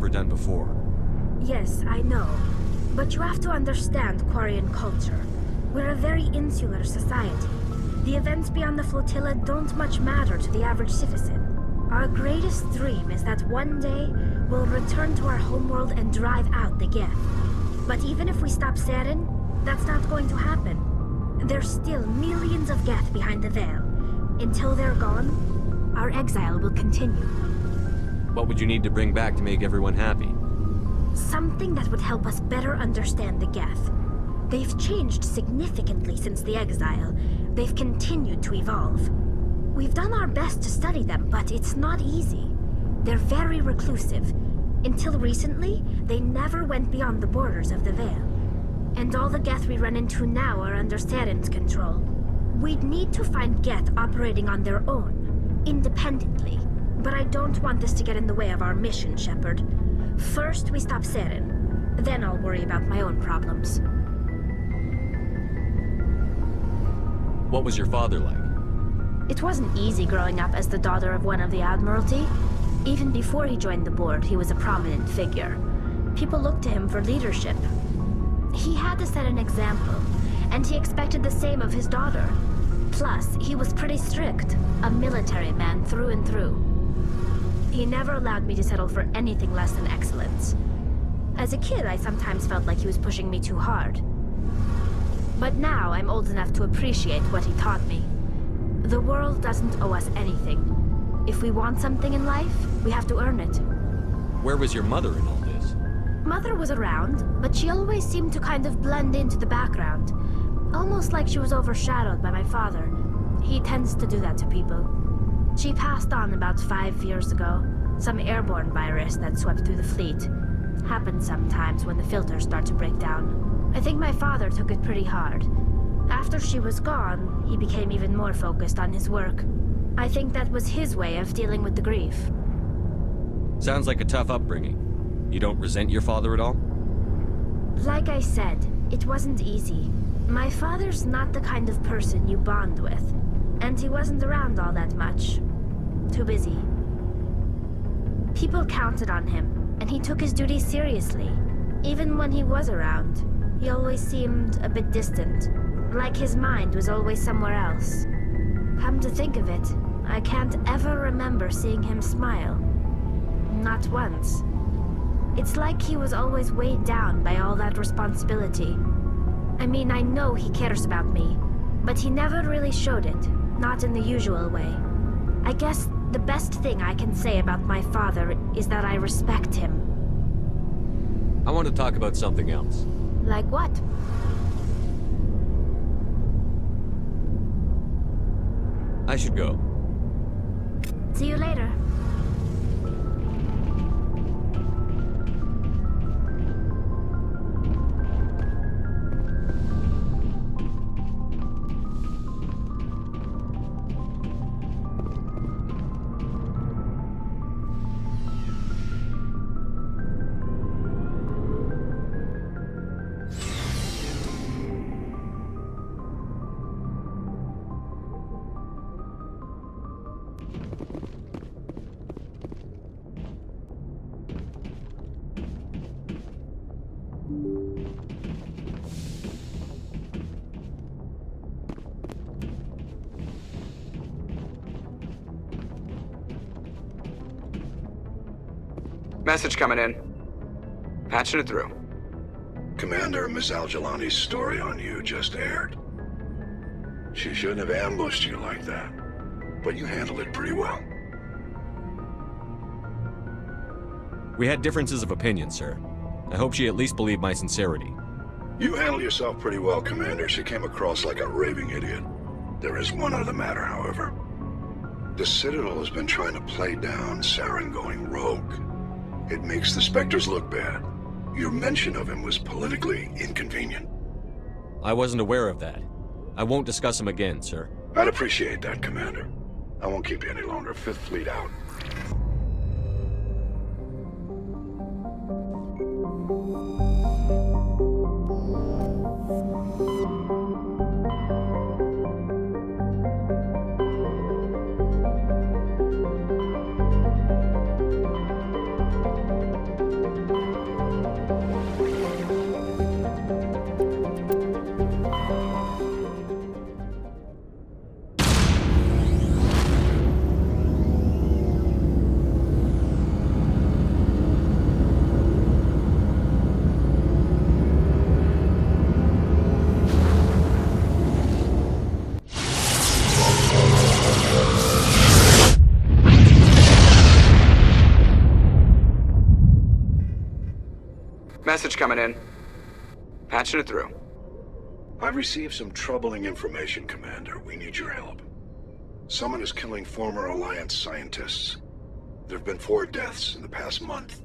ever done before. Yes, I know. But you have to understand Quarian culture. We're a very insular society. The events beyond the flotilla don't much matter to the average citizen. Our greatest dream is that one day we'll return to our homeworld and drive out the Geth. But even if we stop Saren, that's not going to happen. There's still millions of Geth behind the veil. Until they're gone, our exile will continue. What would you need to bring back to make everyone happy? Something that would help us better understand the Geth. They've changed significantly since the exile. They've continued to evolve. We've done our best to study them, but it's not easy. They're very reclusive. Until recently, they never went beyond the borders of the Veil. And all the Geth we run into now are under Saren's control. We'd need to find Geth operating on their own, independently. But I don't want this to get in the way of our mission, Shepard. First, we stop Saren. Then I'll worry about my own problems. What was your father like? It wasn't easy growing up as the daughter of one of the Admiralty. Even before he joined the board, he was a prominent figure. People looked to him for leadership. He had to set an example, and he expected the same of his daughter. Plus, he was pretty strict, a military man through and through. He never allowed me to settle for anything less than excellence. As a kid, I sometimes felt like he was pushing me too hard. But now I'm old enough to appreciate what he taught me. The world doesn't owe us anything. If we want something in life, we have to earn it. Where was your mother in all this? Mother was around, but she always seemed to kind of blend into the background. Almost like she was overshadowed by my father. He tends to do that to people. She passed on about 5 years ago. Some airborne virus that swept through the fleet. Happens sometimes when the filters start to break down. I think my father took it pretty hard. After she was gone, he became even more focused on his work. I think that was his way of dealing with the grief. Sounds like a tough upbringing. You don't resent your father at all? Like I said, it wasn't easy. My father's not the kind of person you bond with. And he wasn't around all that much. Too busy. People counted on him, and he took his duties seriously. Even when he was around, he always seemed a bit distant. Like his mind was always somewhere else. Come to think of it, I can't ever remember seeing him smile. Not once. It's like he was always weighed down by all that responsibility. I mean, I know he cares about me, but he never really showed it, not in the usual way. I guess the best thing I can say about my father is that I respect him. I want to talk about something else. Like what? I should go. See you later. Message coming in. Patching it through. Commander, Miss Al-Jalani's story on you just aired. She shouldn't have ambushed you like that, but you handled it pretty well. We had differences of opinion, sir. I hope she at least believed my sincerity. You handled yourself pretty well, Commander. She came across like a raving idiot. There is one other matter, however. The Citadel has been trying to play down Saren going rogue. It makes the Spectres look bad. Your mention of him was politically inconvenient. I wasn't aware of that. I won't discuss him again, sir. I'd appreciate that, Commander. I won't keep you any longer. Fifth Fleet out. Message coming in. Patching it through. I've received some troubling information, Commander. We need your help. Someone is killing former Alliance scientists. There have been 4 deaths in the past month.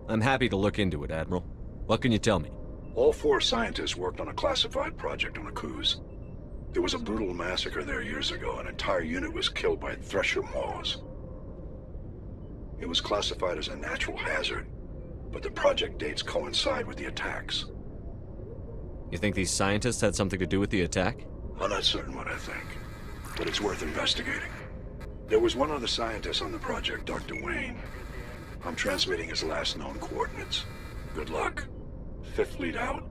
I'm happy to look into it, Admiral. What can you tell me? All 4 scientists worked on a classified project on Akuz. There was a brutal massacre there years ago. An entire unit was killed by Thresher maws. It was classified as a natural hazard, but the project dates coincide with the attacks. You think these scientists had something to do with the attack? I'm not certain what I think, but it's worth investigating. There was one other scientist on the project, Dr. Wayne. I'm transmitting his last known coordinates. Good luck. 5th Fleet out.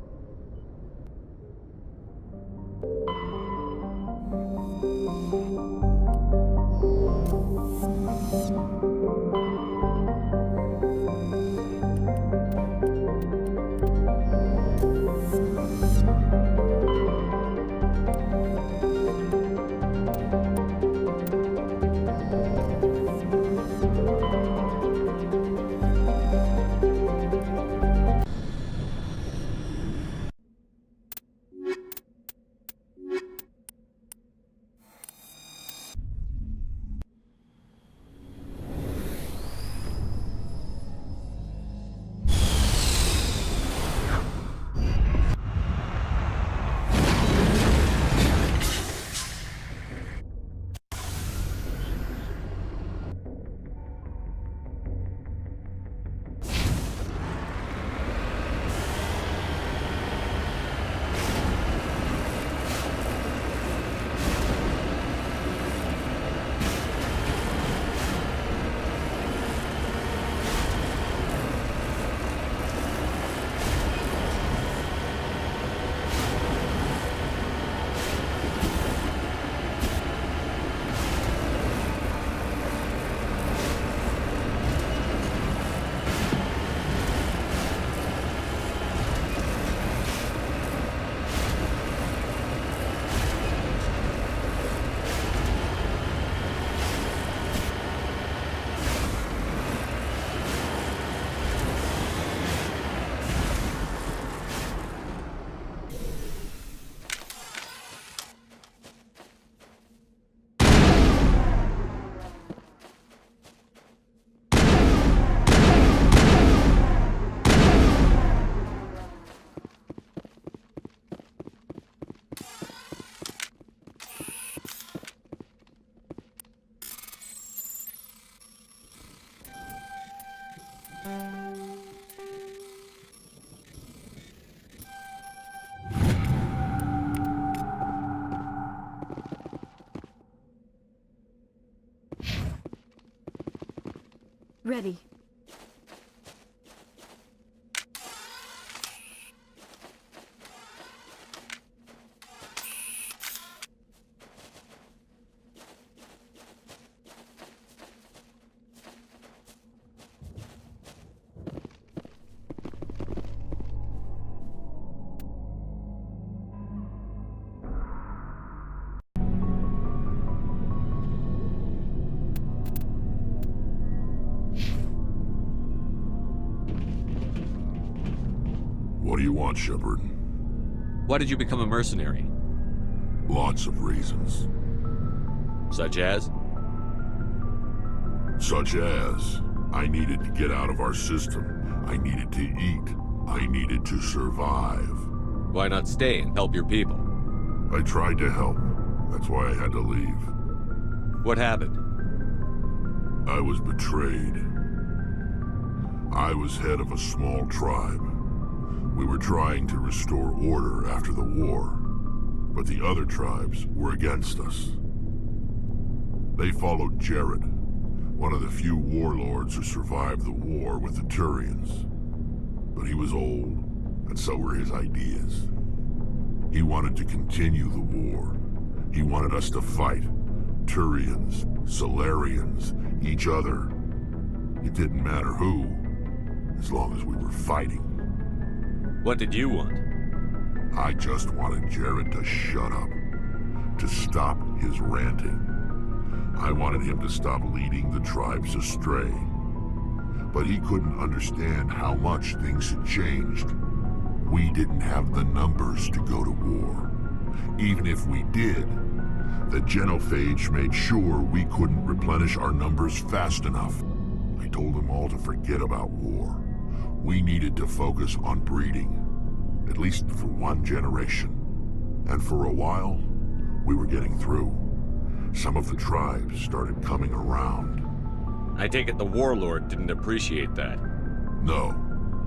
Ready. What do you want, Shepard? Why did you become a mercenary? Lots of reasons. Such as? Such as, I needed to get out of our system. I needed to eat. I needed to survive. Why not stay and help your people? I tried to help. That's why I had to leave. What happened? I was betrayed. I was head of a small tribe. We were trying to restore order after the war, but the other tribes were against us. They followed Jared, one of the few warlords who survived the war with the Turians. But he was old, and so were his ideas. He wanted to continue the war. He wanted us to fight. Turians, Solarians, each other. It didn't matter who, as long as we were fighting. What did you want? I just wanted Jared to shut up, to stop his ranting. I wanted him to stop leading the tribes astray. but he couldn't understand how much things had changed. We didn't have the numbers to go to war. Even if we did, the genophage made sure we couldn't replenish our numbers fast enough. I told them all to forget about war. We needed to focus on breeding, at least for one generation. And for a while, we were getting through. Some of the tribes started coming around. I take it the warlord didn't appreciate that. No,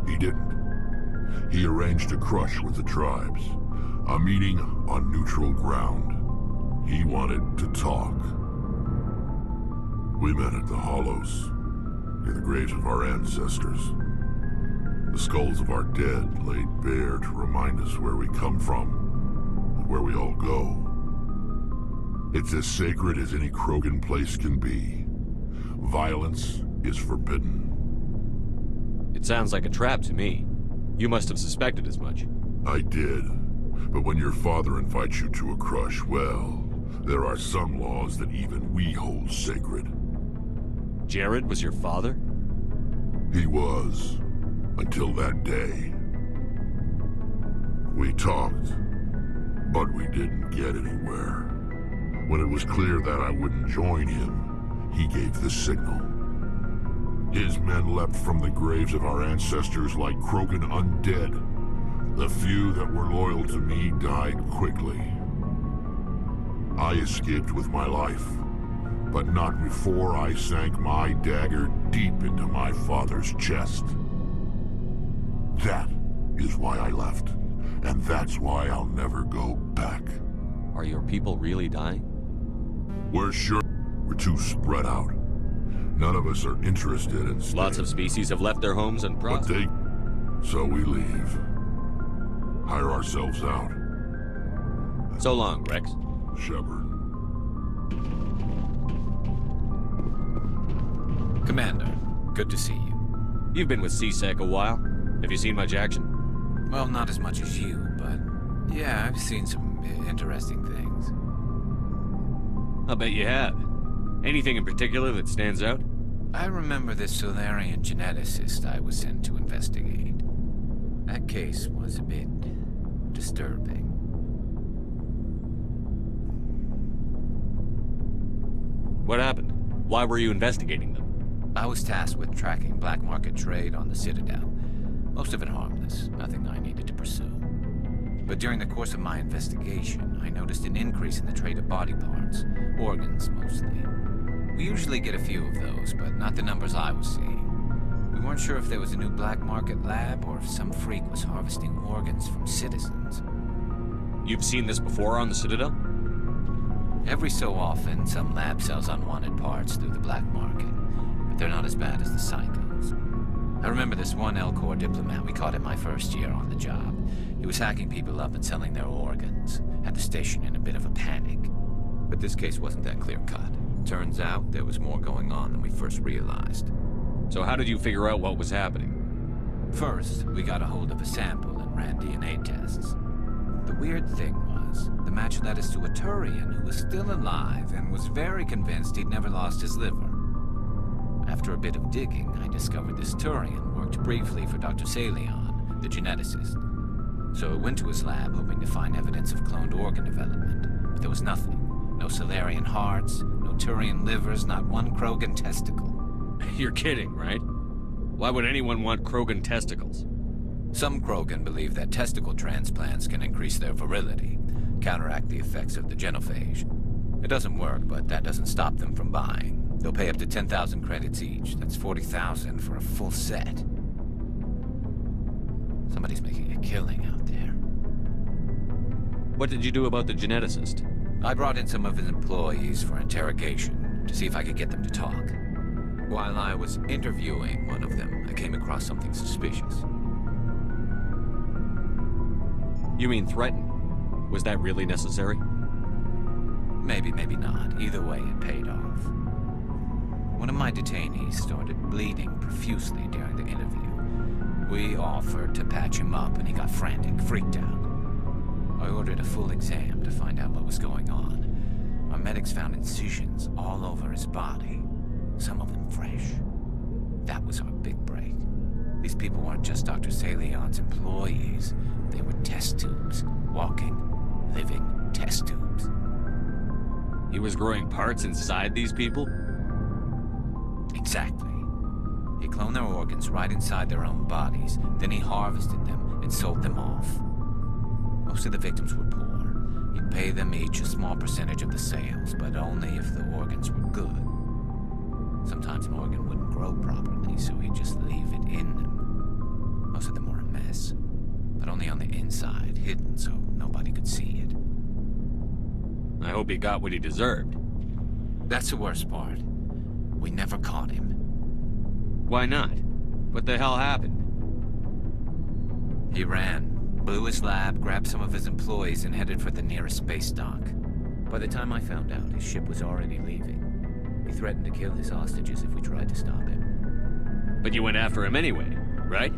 he didn't. He arranged a crush with the tribes, a meeting on neutral ground. He wanted to talk. We met at the Hollows, near the graves of our ancestors. The skulls of our dead laid bare to remind us where we come from and where we all go. It's as sacred as any Krogan place can be. Violence is forbidden. It sounds like a trap to me. You must have suspected as much. I did. But when your father invites you to a crush, well, there are some laws that even we hold sacred. Jared was your father? He was. Until that day. We talked, but we didn't get anywhere. When it was clear that I wouldn't join him, he gave the signal. His men leapt from the graves of our ancestors like Krogan undead. The few that were loyal to me died quickly. I escaped with my life, but not before I sank my dagger deep into my father's chest. That is why I left, and that's why I'll never go back. Are your people really dying? We're sure we're too spread out. None of us are interested in staying. Lots of species have left their homes and But so we leave. Hire ourselves out. So long, Rex. Shepard. Commander, good to see you. You've been with CSEC a while. Have you seen much action? Well, not as much as you, but yeah, I've seen some interesting things. I'll bet you have. Anything in particular that stands out? I remember this Solarian geneticist I was sent to investigate. That case was a bit disturbing. What happened? Why were you investigating them? I was tasked with tracking black market trade on the Citadel. Most of it harmless, nothing I needed to pursue. But during the course of my investigation, I noticed an increase in the trade of body parts, organs mostly. We usually get a few of those, but not the numbers I was seeing. We weren't sure if there was a new black market lab or if some freak was harvesting organs from citizens. You've seen this before on the Citadel? Every so often, some lab sells unwanted parts through the black market, but they're not as bad as the psychos. I remember this one L-Corps diplomat we caught in my first year on the job. He was hacking people up and selling their organs. Had the station in a bit of a panic. But this case wasn't that clear-cut. Turns out there was more going on than we first realized. So how did you figure out what was happening? First, we got a hold of a sample and ran DNA tests. The weird thing was, the match led us to a Turian who was still alive and was very convinced he'd never lost his liver. After a bit of digging, I discovered this Turian worked briefly for Dr. Salion, the geneticist. So I went to his lab hoping to find evidence of cloned organ development, but there was nothing. No Solarian hearts, no Turian livers, not one Krogan testicle. You're kidding, right? Why would anyone want Krogan testicles? Some Krogan believe that testicle transplants can increase their virility, counteract the effects of the genophage. It doesn't work, but that doesn't stop them from buying. They'll pay up to 10,000 credits each. That's 40,000 for a full set. Somebody's making a killing out there. What did you do about the geneticist? I brought in some of his employees for interrogation, to see if I could get them to talk. While I was interviewing one of them, I came across something suspicious. You mean threaten? Was that really necessary? Maybe, maybe not. Either way, it paid off. One of my detainees started bleeding profusely during the interview. We offered to patch him up, and he got frantic, freaked out. I ordered a full exam to find out what was going on. Our medics found incisions all over his body, some of them fresh. That was our big break. These people weren't just Dr. Salion's employees. They were test tubes. Walking, living test tubes. He was growing parts inside these people? Exactly. He cloned their organs right inside their own bodies. Then he harvested them and sold them off. Most of the victims were poor. He'd pay them each a small percentage of the sales, but only if the organs were good. Sometimes an organ wouldn't grow properly, so he'd just leave it in them. Most of them were a mess, but only on the inside, hidden so nobody could see it. I hope he got what he deserved. That's the worst part. We never caught him. Why not? What the hell happened? He ran, blew his lab, grabbed some of his employees, and headed for the nearest space dock. By the time I found out, his ship was already leaving. He threatened to kill his hostages if we tried to stop him. But you went after him anyway, right?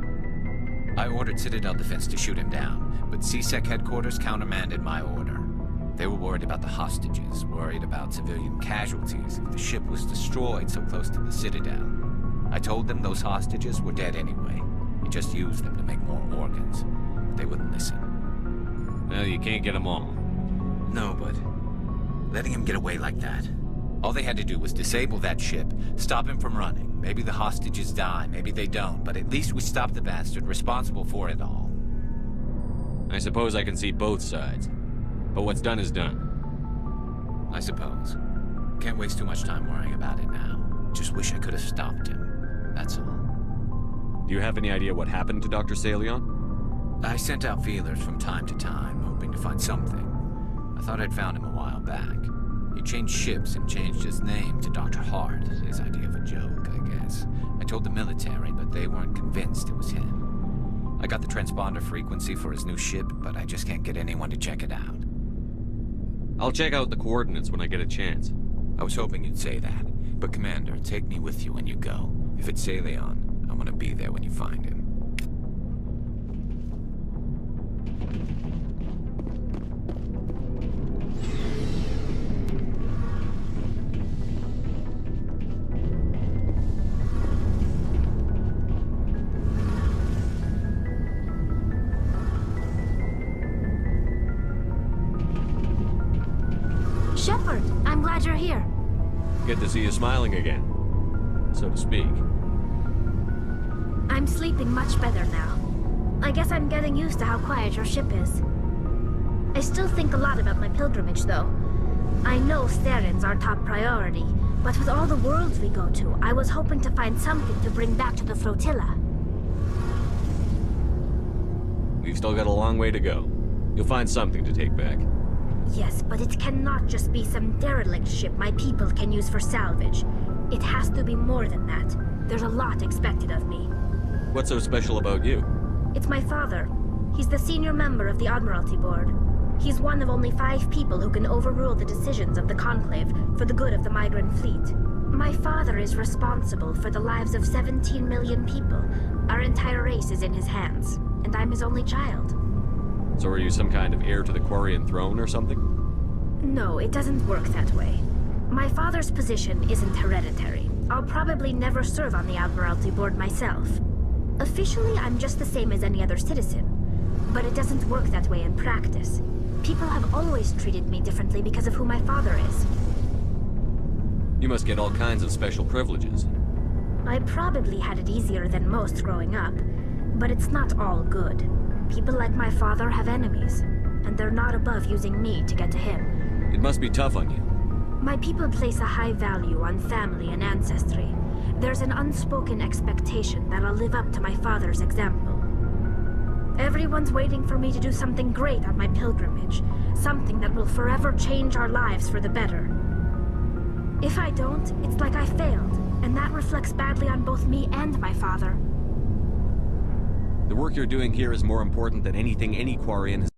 I ordered Citadel Defense to shoot him down, but CSEC headquarters countermanded my order. They were worried about the hostages, worried about civilian casualties if the ship was destroyed so close to the Citadel. I told them those hostages were dead anyway. We just used them to make more organs. But they wouldn't listen. Well, you can't get them all. No, but letting him get away like that. All they had to do was disable that ship, stop him from running. Maybe the hostages die, maybe they don't, but at least we stopped the bastard responsible for it all. I suppose I can see both sides. But what's done is done. I suppose. Can't waste too much time worrying about it now. Just wish I could have stopped him. That's all. Do you have any idea what happened to Dr. Salion? I sent out feelers from time to time, hoping to find something. I thought I'd found him a while back. He changed ships and changed his name to Dr. Hart, his idea of a joke, I guess. I told the military, but they weren't convinced it was him. I got the transponder frequency for his new ship, but I just can't get anyone to check it out. I'll check out the coordinates when I get a chance. I was hoping you'd say that. But Commander, take me with you when you go. If it's Salion, I want to be there when you find him. Shepard, I'm glad you're here. Good to see you smiling again, so to speak. I'm sleeping much better now. I guess I'm getting used to how quiet your ship is. I still think a lot about my pilgrimage, though. I know Starin's our top priority, but with all the worlds we go to, I was hoping to find something to bring back to the flotilla. We've still got a long way to go. You'll find something to take back. Yes, but it cannot just be some derelict ship my people can use for salvage. It has to be more than that. There's a lot expected of me. What's so special about you? It's my father. He's the senior member of the Admiralty Board. He's one of only 5 people who can overrule the decisions of the Conclave for the good of the migrant fleet. My father is responsible for the lives of 17 million people. Our entire race is in his hands, and I'm his only child. So are you some kind of heir to the Quarian throne or something? No, it doesn't work that way. My father's position isn't hereditary. I'll probably never serve on the Admiralty Board myself. Officially, I'm just the same as any other citizen. But it doesn't work that way in practice. People have always treated me differently because of who my father is. You must get all kinds of special privileges. I probably had it easier than most growing up, but it's not all good. People like my father have enemies, and they're not above using me to get to him. It must be tough on you. My people place a high value on family and ancestry. There's an unspoken expectation that I'll live up to my father's example. Everyone's waiting for me to do something great on my pilgrimage, something that will forever change our lives for the better. If I don't, it's like I failed, and that reflects badly on both me and my father. The work you're doing here is more important than anything any Quarian has